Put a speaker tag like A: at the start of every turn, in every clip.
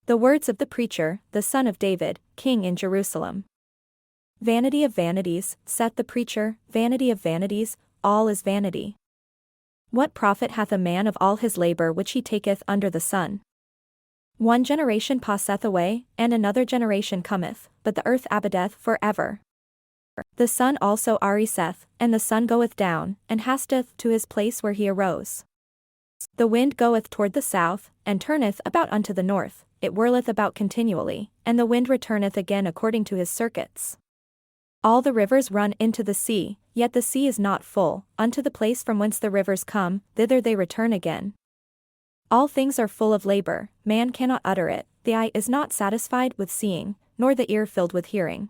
A: The words of the preacher, the son of David, king in Jerusalem. Vanity of vanities, saith the preacher, vanity of vanities, all is vanity. What profit hath a man of all his labor which he taketh under the sun? One generation passeth away, and another generation cometh, but the earth abideth for ever. The sun also ariseth, and the sun goeth down, and hasteth to his place where he arose. The wind goeth toward the south, and turneth about unto the north, it whirleth about continually, and the wind returneth again according to his circuits. All the rivers run into the sea, yet the sea is not full, unto the place from whence the rivers come, thither they return again. All things are full of labor, man cannot utter it, the eye is not satisfied with seeing, nor the ear filled with hearing.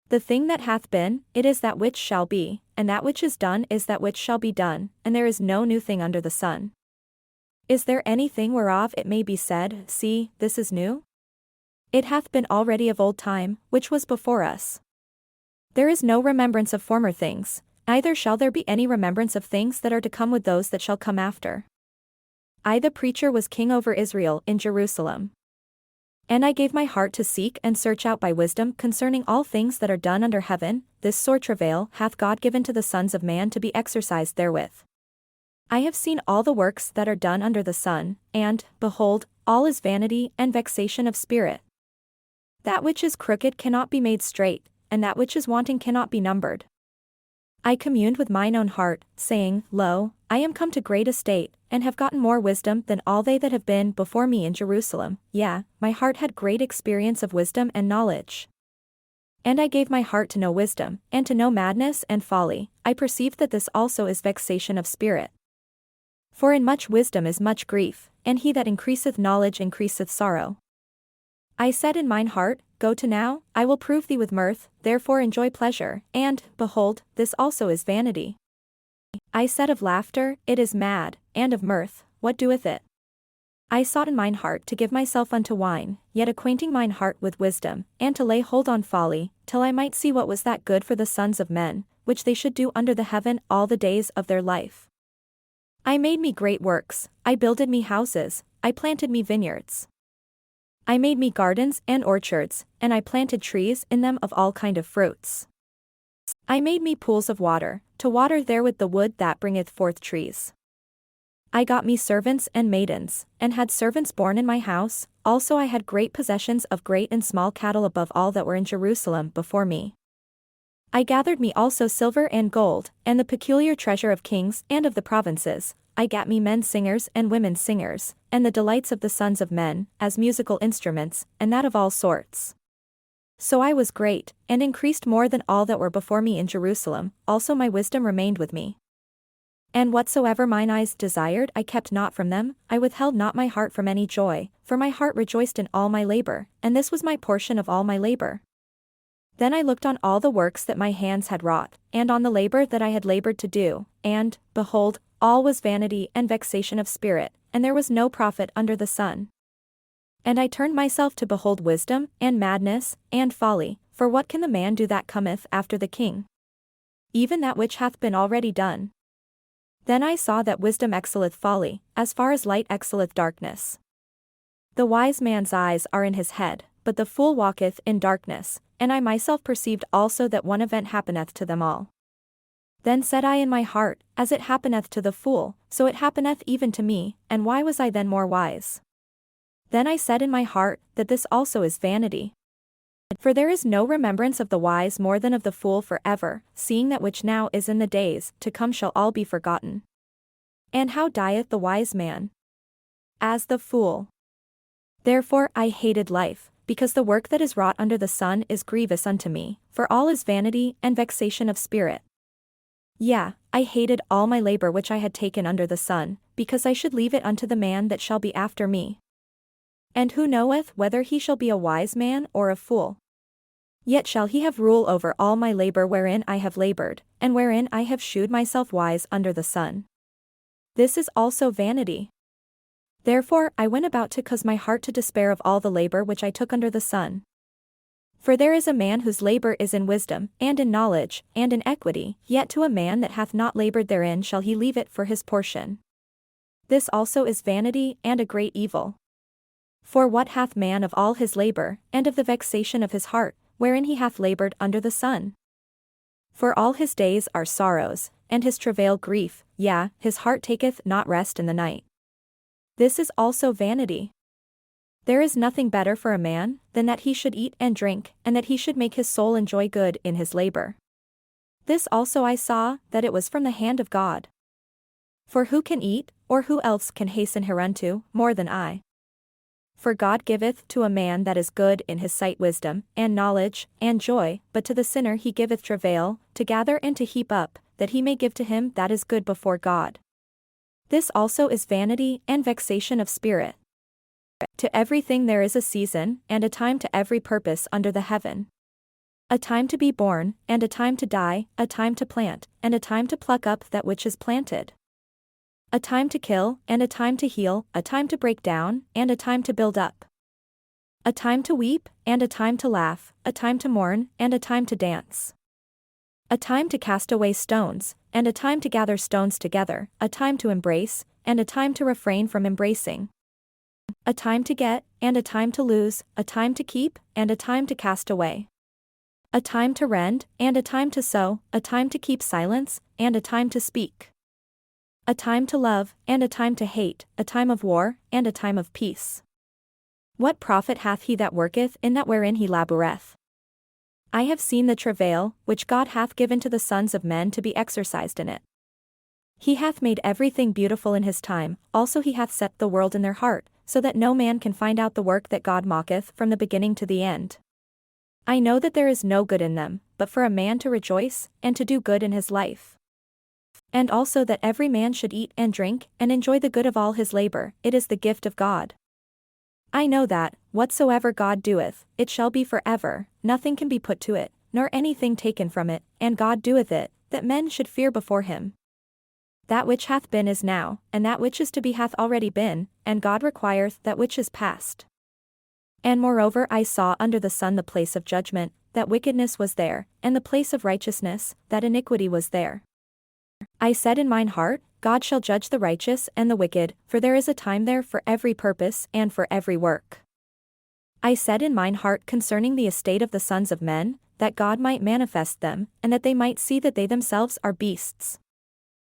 A: The thing that hath been, it is that which shall be, and that which is done is that which shall be done, and there is no new thing under the sun. Is there anything whereof it may be said, See, this is new? It hath been already of old time, which was before us. There is no remembrance of former things, neither shall there be any remembrance of things that are to come with those that shall come after. I the preacher was king over Israel in Jerusalem. And I gave my heart to seek and search out by wisdom concerning all things that are done under heaven, this sore travail hath God given to the sons of man to be exercised therewith. I have seen all the works that are done under the sun, and, behold, all is vanity and vexation of spirit. That which is crooked cannot be made straight, and that which is wanting cannot be numbered. I communed with mine own heart, saying, Lo, I am come to great estate, and have gotten more wisdom than all they that have been before me in Jerusalem, yea, my heart had great experience of wisdom and knowledge. And I gave my heart to know wisdom, and to know madness and folly, I perceived that this also is vexation of spirit. For in much wisdom is much grief, and he that increaseth knowledge increaseth sorrow. I said in mine heart, Go to now, I will prove thee with mirth, therefore enjoy pleasure, and, behold, this also is vanity. I said of laughter, It is mad, and of mirth, what doeth it? I sought in mine heart to give myself unto wine, yet acquainting mine heart with wisdom, and to lay hold on folly, till I might see what was that good for the sons of men, which they should do under the heaven all the days of their life. I made me great works, I builded me houses, I planted me vineyards. I made me gardens and orchards, and I planted trees in them of all kind of fruits. I made me pools of water, to water therewith the wood that bringeth forth trees. I got me servants and maidens, and had servants born in my house, also I had great possessions of great and small cattle above all that were in Jerusalem before me. I gathered me also silver and gold, and the peculiar treasure of kings and of the provinces. I gat me men singers and women singers, and the delights of the sons of men, as musical instruments, and that of all sorts. So I was great, and increased more than all that were before me in Jerusalem, also my wisdom remained with me. And whatsoever mine eyes desired I kept not from them, I withheld not my heart from any joy, for my heart rejoiced in all my labor, and this was my portion of all my labor. Then I looked on all the works that my hands had wrought, and on the labor that I had labored to do, and, behold, all was vanity and vexation of spirit, and there was no profit under the sun. And I turned myself to behold wisdom, and madness, and folly, for what can the man do that cometh after the king? Even that which hath been already done. Then I saw that wisdom excelleth folly, as far as light excelleth darkness. The wise man's eyes are in his head, but the fool walketh in darkness, and I myself perceived also that one event happeneth to them all. Then said I in my heart, As it happeneth to the fool, so it happeneth even to me, and why was I then more wise? Then I said in my heart, that this also is vanity. For there is no remembrance of the wise more than of the fool for ever, seeing that which now is in the days to come shall all be forgotten. And how dieth the wise man? As the fool. Therefore I hated life, because the work that is wrought under the sun is grievous unto me, for all is vanity and vexation of spirit. Yea, I hated all my labor which I had taken under the sun, because I should leave it unto the man that shall be after me. And who knoweth whether he shall be a wise man or a fool? Yet shall he have rule over all my labor wherein I have labored, and wherein I have shewed myself wise under the sun. This is also vanity. Therefore I went about to cause my heart to despair of all the labor which I took under the sun. For there is a man whose labor is in wisdom, and in knowledge, and in equity, yet to a man that hath not labored therein shall he leave it for his portion. This also is vanity and a great evil. For what hath man of all his labor, and of the vexation of his heart, wherein he hath labored under the sun? For all his days are sorrows, and his travail grief, yea, his heart taketh not rest in the night. This is also vanity. There is nothing better for a man, than that he should eat and drink, and that he should make his soul enjoy good in his labor. This also I saw, that it was from the hand of God. For who can eat, or who else can hasten hereunto, more than I? For God giveth to a man that is good in his sight wisdom, and knowledge, and joy, but to the sinner he giveth travail, to gather and to heap up, that he may give to him that is good before God. This also is vanity and vexation of spirit. To everything there is a season, and a time to every purpose under the heaven. A time to be born, and a time to die, a time to plant, and a time to pluck up that which is planted. A time to kill, and a time to heal, a time to break down, and a time to build up. A time to weep, and a time to laugh, a time to mourn, and a time to dance. A time to cast away stones, and a time to gather stones together, a time to embrace, and a time to refrain from embracing. A time to get, and a time to lose, a time to keep, and a time to cast away. A time to rend, and a time to sow, a time to keep silence, and a time to speak. A time to love, and a time to hate, a time of war, and a time of peace. What profit hath he that worketh in that wherein he laboureth? I have seen the travail, which God hath given to the sons of men to be exercised in it. He hath made everything beautiful in his time, also he hath set the world in their heart, so that no man can find out the work that God mocketh from the beginning to the end. I know that there is no good in them, but for a man to rejoice, and to do good in his life. And also that every man should eat and drink, and enjoy the good of all his labor, it is the gift of God. I know that, whatsoever God doeth, it shall be for ever, nothing can be put to it, nor anything taken from it, and God doeth it, that men should fear before him. That which hath been is now, and that which is to be hath already been, and God requireth that which is past. And moreover I saw under the sun the place of judgment, that wickedness was there, and the place of righteousness, that iniquity was there. I said in mine heart, God shall judge the righteous and the wicked, for there is a time there for every purpose and for every work. I said in mine heart concerning the estate of the sons of men, that God might manifest them, and that they might see that they themselves are beasts.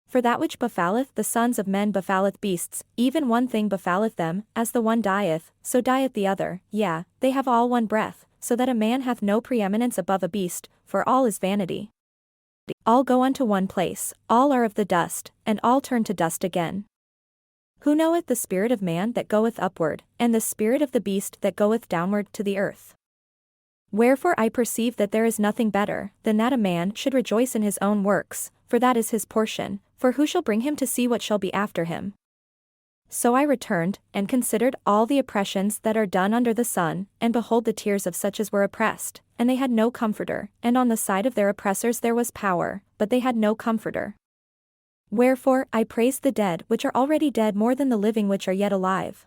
A: For that which befalleth the sons of men befalleth beasts, even one thing befalleth them, as the one dieth, so dieth the other, yea, they have all one breath, so that a man hath no preeminence above a beast, for all is vanity. All go unto one place, all are of the dust, and all turn to dust again. Who knoweth the spirit of man that goeth upward, and the spirit of the beast that goeth downward to the earth? Wherefore I perceive that there is nothing better, than that a man should rejoice in his own works, for that is his portion, for who shall bring him to see what shall be after him? So I returned, and considered all the oppressions that are done under the sun, and behold the tears of such as were oppressed, and they had no comforter, and on the side of their oppressors there was power, but they had no comforter. Wherefore I praise the dead which are already dead more than the living which are yet alive.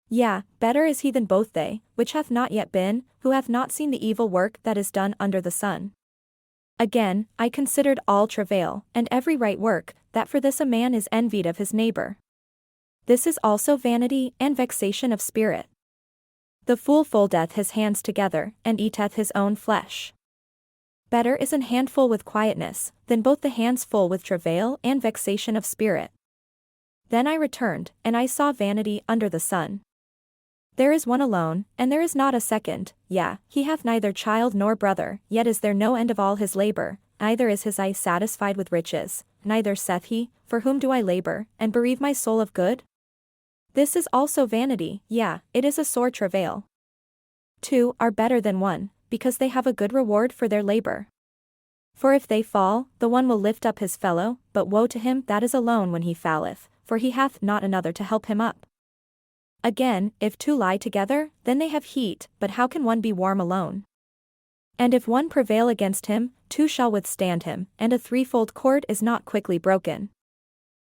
A: Yea, better is he than both they, which hath not yet been, who hath not seen the evil work that is done under the sun. Again, I considered all travail, and every right work, that for this a man is envied of his neighbor. This is also vanity and vexation of spirit. The fool foldeth his hands together, and eateth his own flesh. Better is an handful with quietness, than both the hands full with travail and vexation of spirit. Then I returned, and I saw vanity under the sun. There is one alone, and there is not a second, yea, he hath neither child nor brother, yet is there no end of all his labor, neither is his eye satisfied with riches, neither saith he, for whom do I labor, and bereave my soul of good? This is also vanity, yea, it is a sore travail. 2 are better than 1, because they have a good reward for their labor. For if they fall, the one will lift up his fellow, but woe to him that is alone when he falleth, for he hath not another to help him up. Again, if 2 lie together, then they have heat, but how can one be warm alone? And if one prevail against him, 2 shall withstand him, and a threefold cord is not quickly broken.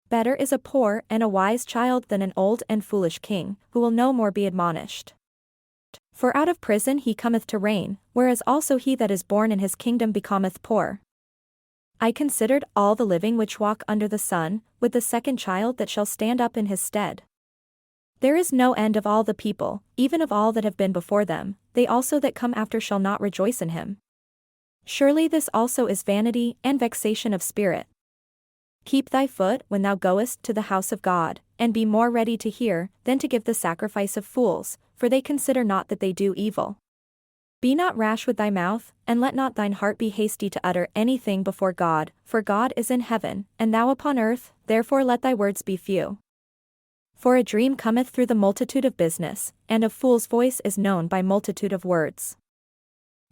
A: Better is a poor and a wise child than an old and foolish king, who will no more be admonished. For out of prison he cometh to reign, whereas also he that is born in his kingdom becometh poor. I considered all the living which walk under the sun, with the second child that shall stand up in his stead. There is no end of all the people, even of all that have been before them, they also that come after shall not rejoice in him. Surely this also is vanity and vexation of spirit. Keep thy foot when thou goest to the house of God, and be more ready to hear than to give the sacrifice of fools, for they consider not that they do evil. Be not rash with thy mouth, and let not thine heart be hasty to utter anything before God, for God is in heaven, and thou upon earth, therefore let thy words be few. For a dream cometh through the multitude of business, and a fool's voice is known by multitude of words.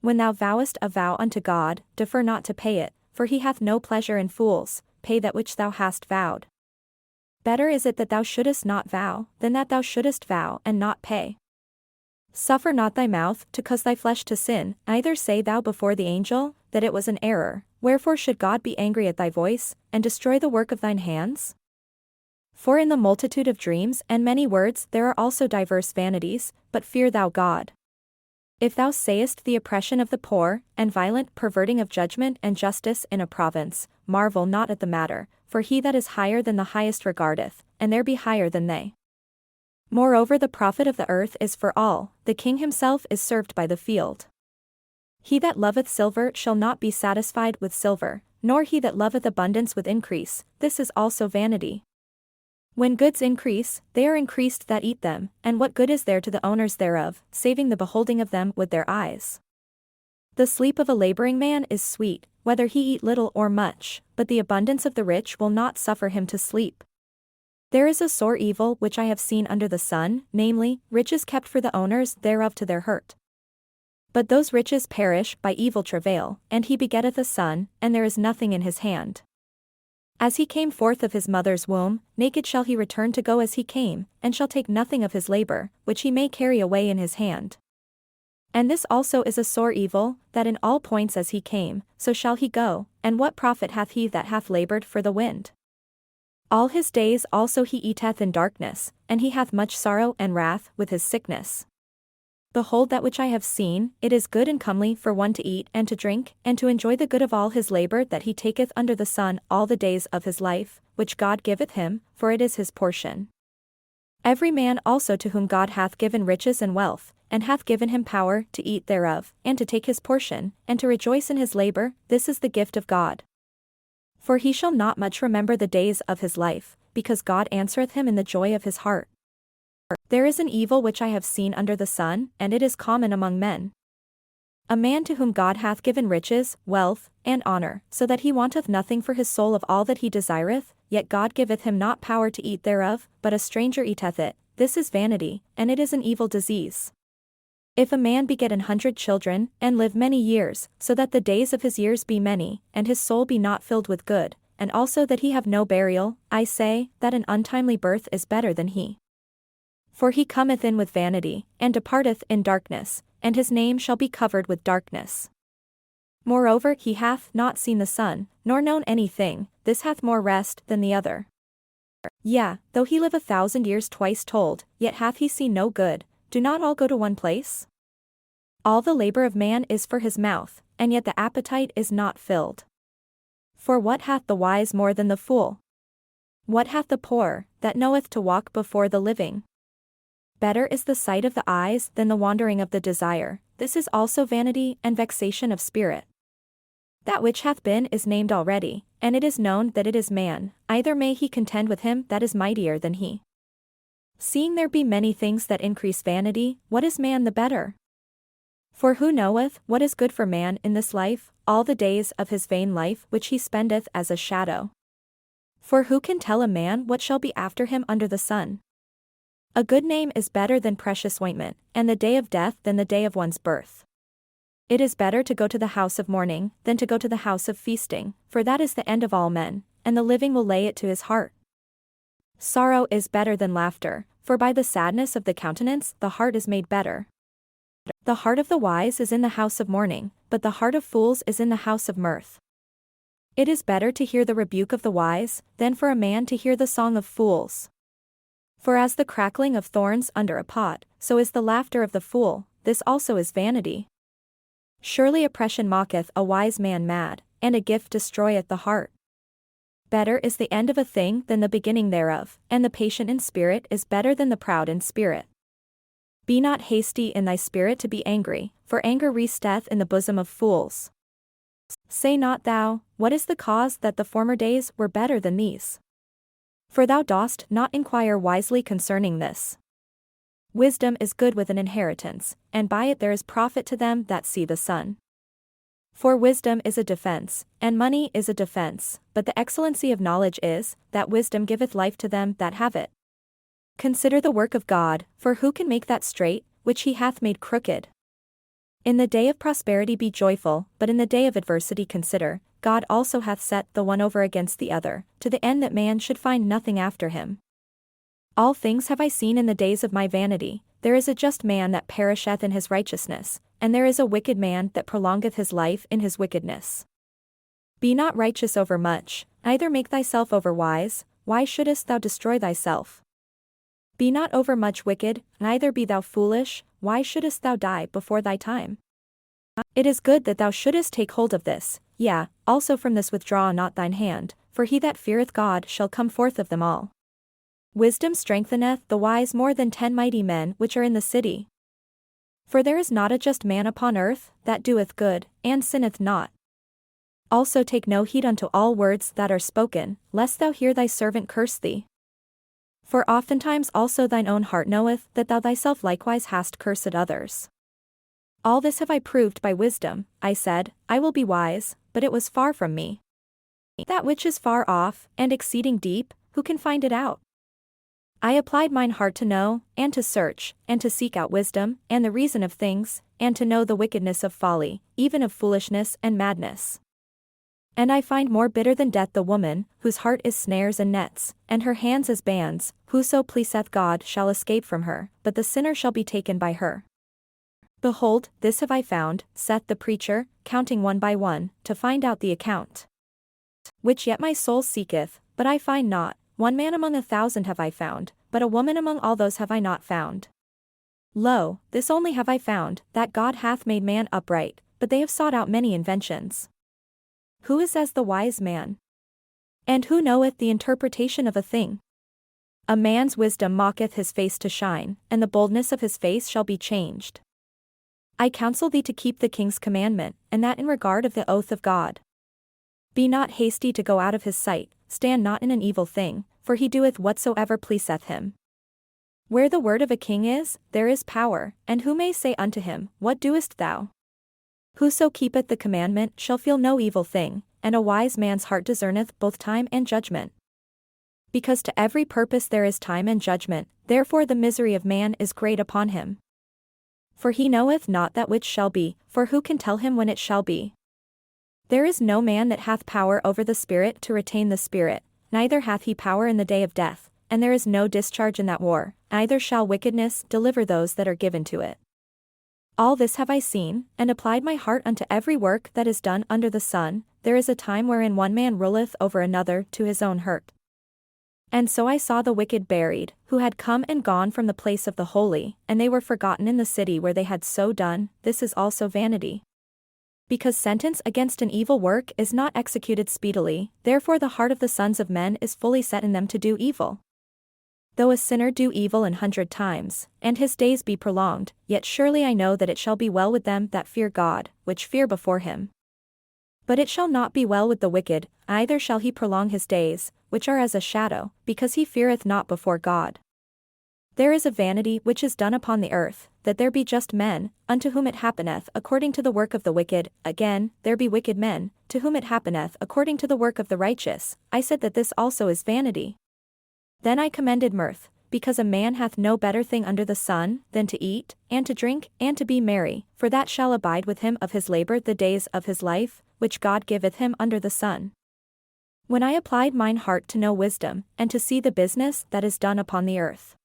A: When thou vowest a vow unto God, defer not to pay it, for he hath no pleasure in fools, pay that which thou hast vowed. Better is it that thou shouldest not vow, than that thou shouldest vow and not pay. Suffer not thy mouth to cause thy flesh to sin, neither say thou before the angel, that it was an error, wherefore should God be angry at thy voice, and destroy the work of thine hands? For in the multitude of dreams and many words there are also diverse vanities, but fear thou God. If thou sayest the oppression of the poor, and violent perverting of judgment and justice in a province, marvel not at the matter, for he that is higher than the highest regardeth, and there be higher than they. Moreover the profit of the earth is for all, the king himself is served by the field. He that loveth silver shall not be satisfied with silver, nor he that loveth abundance with increase, this is also vanity. When goods increase, they are increased that eat them, and what good is there to the owners thereof, saving the beholding of them with their eyes? The sleep of a laboring man is sweet, whether he eat little or much, but the abundance of the rich will not suffer him to sleep. There is a sore evil which I have seen under the sun, namely, riches kept for the owners thereof to their hurt. But those riches perish by evil travail, and he begetteth a son, and there is nothing in his hand. As he came forth of his mother's womb, naked shall he return to go as he came, and shall take nothing of his labor, which he may carry away in his hand. And this also is a sore evil, that in all points as he came, so shall he go, and what profit hath he that hath labored for the wind? All his days also he eateth in darkness, and he hath much sorrow and wrath with his sickness. Behold that which I have seen, it is good and comely for one to eat and to drink, and to enjoy the good of all his labor that he taketh under the sun all the days of his life, which God giveth him, for it is his portion. Every man also to whom God hath given riches and wealth, and hath given him power to eat thereof, and to take his portion, and to rejoice in his labor, this is the gift of God. For he shall not much remember the days of his life, because God answereth him in the joy of his heart. There is an evil which I have seen under the sun, and it is common among men. A man to whom God hath given riches, wealth, and honor, so that he wanteth nothing for his soul of all that he desireth, yet God giveth him not power to eat thereof, but a stranger eateth it, this is vanity, and it is an evil disease. If a man beget 100 children, and live many years, so that the days of his years be many, and his soul be not filled with good, and also that he have no burial, I say, that an untimely birth is better than he. For he cometh in with vanity, and departeth in darkness, and his name shall be covered with darkness. Moreover he hath not seen the sun, nor known anything, this hath more rest than the other. Yea, though he live 1,000 years twice told, yet hath he seen no good, do not all go to one place? All the labor of man is for his mouth, and yet the appetite is not filled. For what hath the wise more than the fool? What hath the poor, that knoweth to walk before the living? Better is the sight of the eyes than the wandering of the desire, this is also vanity and vexation of spirit. That which hath been is named already, and it is known that it is man, either may he contend with him that is mightier than he. Seeing there be many things that increase vanity, what is man the better? For who knoweth what is good for man in this life, all the days of his vain life which he spendeth as a shadow? For who can tell a man what shall be after him under the sun? A good name is better than precious ointment, and the day of death than the day of one's birth. It is better to go to the house of mourning, than to go to the house of feasting, for that is the end of all men, and the living will lay it to his heart. Sorrow is better than laughter, for by the sadness of the countenance the heart is made better. The heart of the wise is in the house of mourning, but the heart of fools is in the house of mirth. It is better to hear the rebuke of the wise, than for a man to hear the song of fools. For as the crackling of thorns under a pot, so is the laughter of the fool, this also is vanity. Surely oppression mocketh a wise man mad, and a gift destroyeth the heart. Better is the end of a thing than the beginning thereof, and the patient in spirit is better than the proud in spirit. Be not hasty in thy spirit to be angry, for anger resteth in the bosom of fools. Say not thou, what is the cause that the former days were better than these? For thou dost not inquire wisely concerning this. Wisdom is good with an inheritance, and by it there is profit to them that see the sun. For wisdom is a defense, and money is a defense, but the excellency of knowledge is, that wisdom giveth life to them that have it. Consider the work of God, for who can make that straight, which he hath made crooked? In the day of prosperity be joyful, but in the day of adversity consider, God also hath set the one over against the other, to the end that man should find nothing after him. All things have I seen in the days of my vanity. There is a just man that perisheth in his righteousness, and there is a wicked man that prolongeth his life in his wickedness. Be not righteous over much, neither make thyself over wise, why shouldest thou destroy thyself? Be not over much wicked, neither be thou foolish, why shouldest thou die before thy time? It is good that thou shouldest take hold of this, yea, also from this withdraw not thine hand, for he that feareth God shall come forth of them all. Wisdom strengtheneth the wise more than 10 mighty men which are in the city. For there is not a just man upon earth, that doeth good, and sinneth not. Also take no heed unto all words that are spoken, lest thou hear thy servant curse thee. For oftentimes also thine own heart knoweth that thou thyself likewise hast cursed others. All this have I proved by wisdom. I said, I will be wise, but it was far from me. That which is far off, and exceeding deep, who can find it out? I applied mine heart to know, and to search, and to seek out wisdom, and the reason of things, and to know the wickedness of folly, even of foolishness and madness. And I find more bitter than death the woman, whose heart is snares and nets, and her hands as bands, whoso pleaseth God shall escape from her, but the sinner shall be taken by her. Behold, this have I found, saith the preacher, counting one by one, to find out the account. Which yet my soul seeketh, but I find not. One man among 1,000 have I found, but a woman among all those have I not found. Lo, this only have I found, that God hath made man upright, but they have sought out many inventions. Who is as the wise man? And who knoweth the interpretation of a thing? A man's wisdom mocketh his face to shine, and the boldness of his face shall be changed. I counsel thee to keep the king's commandment, and that in regard of the oath of God. Be not hasty to go out of his sight, stand not in an evil thing, for he doeth whatsoever pleaseth him. Where the word of a king is, there is power, and who may say unto him, What doest thou? Whoso keepeth the commandment shall feel no evil thing, and a wise man's heart discerneth both time and judgment. Because to every purpose there is time and judgment, therefore the misery of man is great upon him. For he knoweth not that which shall be, for who can tell him when it shall be? There is no man that hath power over the spirit to retain the spirit, neither hath he power in the day of death, and there is no discharge in that war, neither shall wickedness deliver those that are given to it. All this have I seen, and applied my heart unto every work that is done under the sun. There is a time wherein one man ruleth over another to his own hurt. And so I saw the wicked buried, who had come and gone from the place of the holy, and they were forgotten in the city where they had so done. This is also vanity. Because sentence against an evil work is not executed speedily, therefore the heart of the sons of men is fully set in them to do evil. Though a sinner do evil 100 times, and his days be prolonged, yet surely I know that it shall be well with them that fear God, which fear before him. But it shall not be well with the wicked, neither shall he prolong his days, which are as a shadow, because he feareth not before God. There is a vanity which is done upon the earth, that there be just men, unto whom it happeneth according to the work of the wicked. Again, there be wicked men, to whom it happeneth according to the work of the righteous. I said that this also is vanity. Then I commended mirth, because a man hath no better thing under the sun, than to eat, and to drink, and to be merry, for that shall abide with him of his labor the days of his life, which God giveth him under the sun. When I applied mine heart to know wisdom, and to see the business that is done upon the earth.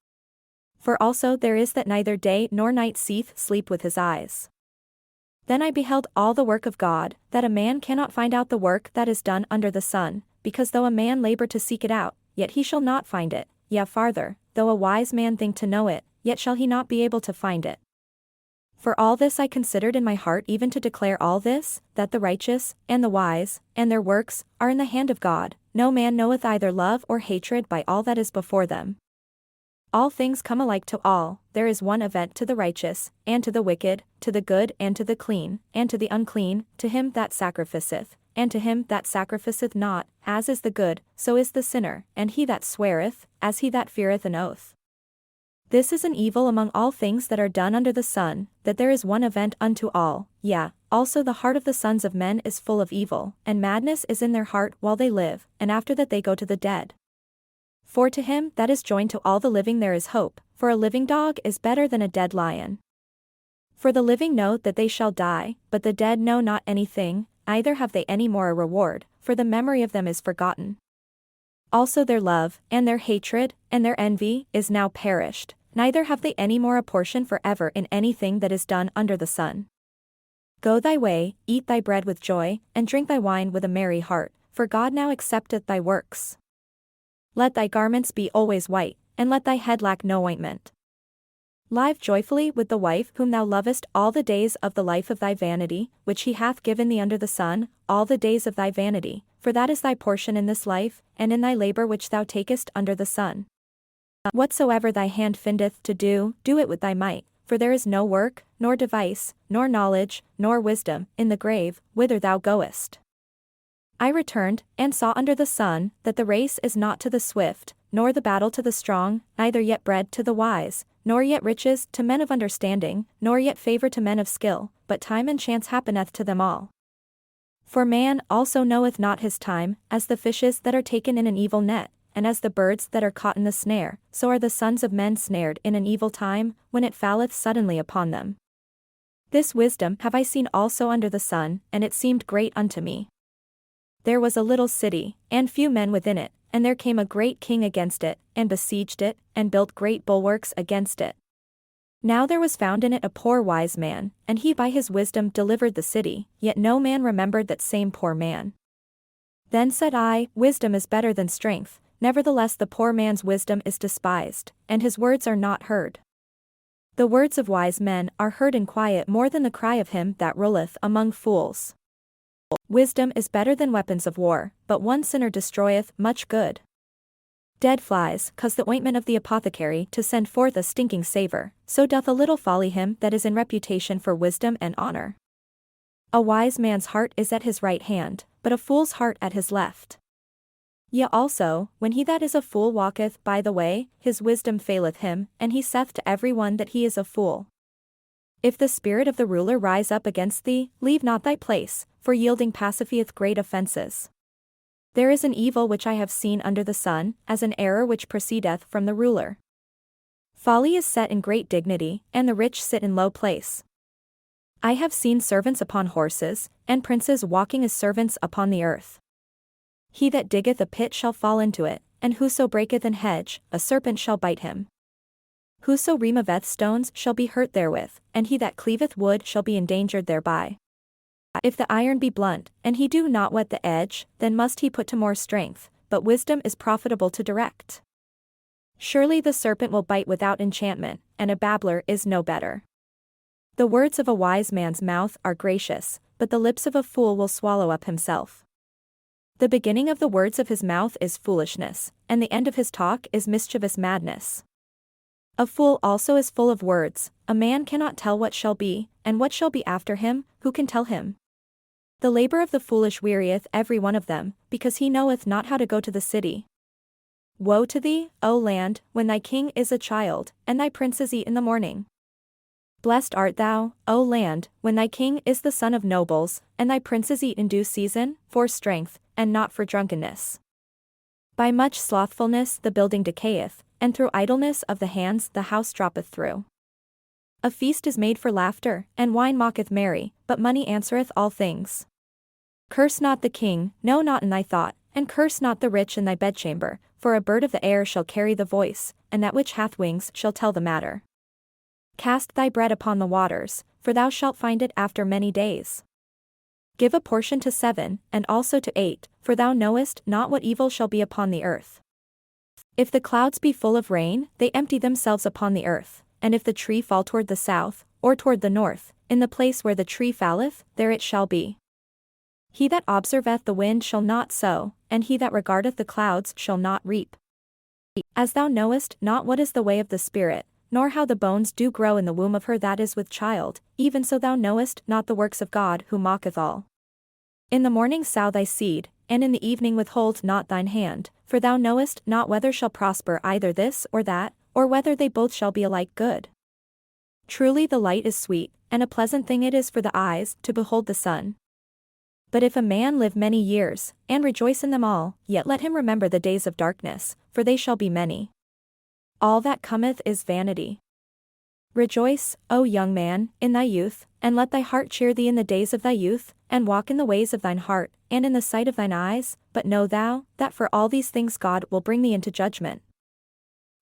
A: For also there is that neither day nor night seeth sleep with his eyes. Then I beheld all the work of God, that a man cannot find out the work that is done under the sun, because though a man labor to seek it out, yet he shall not find it, yea farther, though a wise man think to know it, yet shall he not be able to find it. For all this I considered in my heart even to declare all this, that the righteous, and the wise, and their works, are in the hand of God, no man knoweth either love or hatred by all that is before them. All things come alike to all, there is one event to the righteous, and to the wicked, to the good and to the clean, and to the unclean, to him that sacrificeth, and to him that sacrificeth not, as is the good, so is the sinner, and he that sweareth, as he that feareth an oath. This is an evil among all things that are done under the sun, that there is one event unto all, yea, also the heart of the sons of men is full of evil, and madness is in their heart while they live, and after that they go to the dead. For to him that is joined to all the living there is hope, for a living dog is better than a dead lion. For the living know that they shall die, but the dead know not anything, neither have they any more a reward, for the memory of them is forgotten. Also their love, and their hatred, and their envy, is now perished, neither have they any more a portion for ever in anything that is done under the sun. Go thy way, eat thy bread with joy, and drink thy wine with a merry heart, for God now accepteth thy works. Let thy garments be always white, and let thy head lack no ointment. Live joyfully with the wife whom thou lovest all the days of the life of thy vanity, which he hath given thee under the sun, all the days of thy vanity, for that is thy portion in this life, and in thy labor which thou takest under the sun. Whatsoever thy hand findeth to do, do it with thy might, for there is no work, nor device, nor knowledge, nor wisdom, in the grave, whither thou goest. I returned, and saw under the sun, that the race is not to the swift, nor the battle to the strong, neither yet bread to the wise, nor yet riches to men of understanding, nor yet favor to men of skill, but time and chance happeneth to them all. For man also knoweth not his time, as the fishes that are taken in an evil net, and as the birds that are caught in the snare, so are the sons of men snared in an evil time, when it falleth suddenly upon them. This wisdom have I seen also under the sun, and it seemed great unto me. There was a little city, and few men within it, and there came a great king against it, and besieged it, and built great bulwarks against it. Now there was found in it a poor wise man, and he by his wisdom delivered the city, yet no man remembered that same poor man. Then said I, Wisdom is better than strength, nevertheless the poor man's wisdom is despised, and his words are not heard. The words of wise men are heard in quiet more than the cry of him that ruleth among fools. Wisdom is better than weapons of war, but one sinner destroyeth much good. Dead flies cause the ointment of the apothecary to send forth a stinking savour, so doth a little folly him that is in reputation for wisdom and honour. A wise man's heart is at his right hand, but a fool's heart at his left. Yea also, when he that is a fool walketh by the way, his wisdom faileth him, and he saith to every one that he is a fool. If the spirit of the ruler rise up against thee, leave not thy place, for yielding pacifieth great offences. There is an evil which I have seen under the sun, as an error which proceedeth from the ruler. Folly is set in great dignity, and the rich sit in low place. I have seen servants upon horses, and princes walking as servants upon the earth. He that diggeth a pit shall fall into it, and whoso breaketh an hedge, a serpent shall bite him. Whoso removeth stones shall be hurt therewith, and he that cleaveth wood shall be endangered thereby. If the iron be blunt, and he do not whet the edge, then must he put to more strength, but wisdom is profitable to direct. Surely the serpent will bite without enchantment, and a babbler is no better. The words of a wise man's mouth are gracious, but the lips of a fool will swallow up himself. The beginning of the words of his mouth is foolishness, and the end of his talk is mischievous madness. A fool also is full of words, a man cannot tell what shall be, and what shall be after him, who can tell him? The labor of the foolish wearieth every one of them, because he knoweth not how to go to the city. Woe to thee, O land, when thy king is a child, and thy princes eat in the morning. Blessed art thou, O land, when thy king is the son of nobles, and thy princes eat in due season, for strength, and not for drunkenness. By much slothfulness the building decayeth, and through idleness of the hands the house droppeth through. A feast is made for laughter, and wine mocketh merry, but money answereth all things. Curse not the king, no not in thy thought, and curse not the rich in thy bedchamber, for a bird of the air shall carry the voice, and that which hath wings shall tell the matter. Cast thy bread upon the waters, for thou shalt find it after many days. Give a portion to 7, and also to 8, for thou knowest not what evil shall be upon the earth. If the clouds be full of rain, they empty themselves upon the earth, and if the tree fall toward the south, or toward the north, in the place where the tree falleth, there it shall be. He that observeth the wind shall not sow, and he that regardeth the clouds shall not reap. As thou knowest not what is the way of the Spirit, nor how the bones do grow in the womb of her that is with child, even so thou knowest not the works of God who mocketh all. In the morning sow thy seed, and in the evening withhold not thine hand, for thou knowest not whether shall prosper either this or that, or whether they both shall be alike good. Truly the light is sweet, and a pleasant thing it is for the eyes to behold the sun. But if a man live many years, and rejoice in them all, yet let him remember the days of darkness, for they shall be many. All that cometh is vanity. Rejoice, O young man, in thy youth, and let thy heart cheer thee in the days of thy youth, and walk in the ways of thine heart, and in the sight of thine eyes, but know thou, that for all these things God will bring thee into judgment.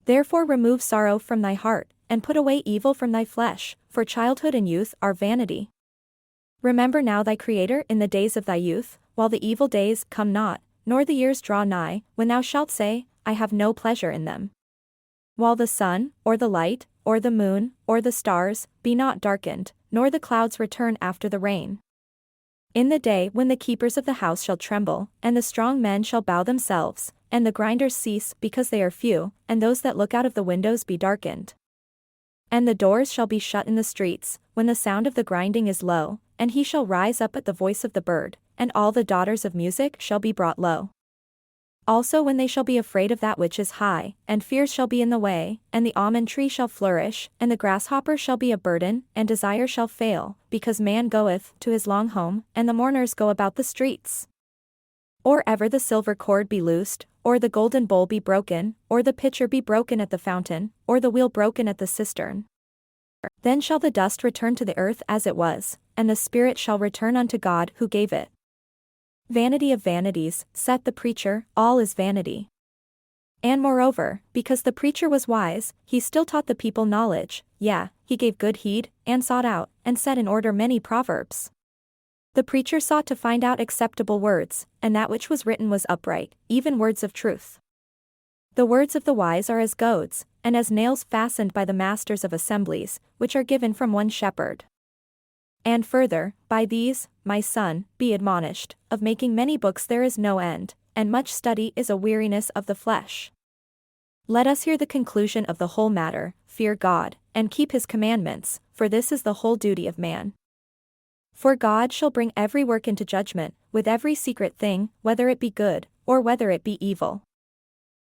A: Therefore remove sorrow from thy heart, and put away evil from thy flesh, for childhood and youth are vanity. Remember now thy Creator in the days of thy youth, while the evil days come not, nor the years draw nigh, when thou shalt say, I have no pleasure in them. While the sun, or the light, or the moon, or the stars, be not darkened, nor the clouds return after the rain. In the day when the keepers of the house shall tremble, and the strong men shall bow themselves, and the grinders cease because they are few, and those that look out of the windows be darkened. And the doors shall be shut in the streets, when the sound of the grinding is low, and he shall rise up at the voice of the bird, and all the daughters of music shall be brought low. Also when they shall be afraid of that which is high, and fears shall be in the way, and the almond tree shall flourish, and the grasshopper shall be a burden, and desire shall fail, because man goeth to his long home, and the mourners go about the streets. Or ever the silver cord be loosed, or the golden bowl be broken, or the pitcher be broken at the fountain, or the wheel broken at the cistern. Then shall the dust return to the earth as it was, and the spirit shall return unto God who gave it. Vanity of vanities, saith the preacher, all is vanity. And moreover, because the preacher was wise, he still taught the people knowledge, yea, he gave good heed, and sought out, and set in order many proverbs. The preacher sought to find out acceptable words, and that which was written was upright, even words of truth. The words of the wise are as goads, and as nails fastened by the masters of assemblies, which are given from one shepherd. And further, by these, my son, be admonished, of making many books there is no end, and much study is a weariness of the flesh. Let us hear the conclusion of the whole matter, fear God, and keep his commandments, for this is the whole duty of man. For God shall bring every work into judgment, with every secret thing, whether it be good, or whether it be evil.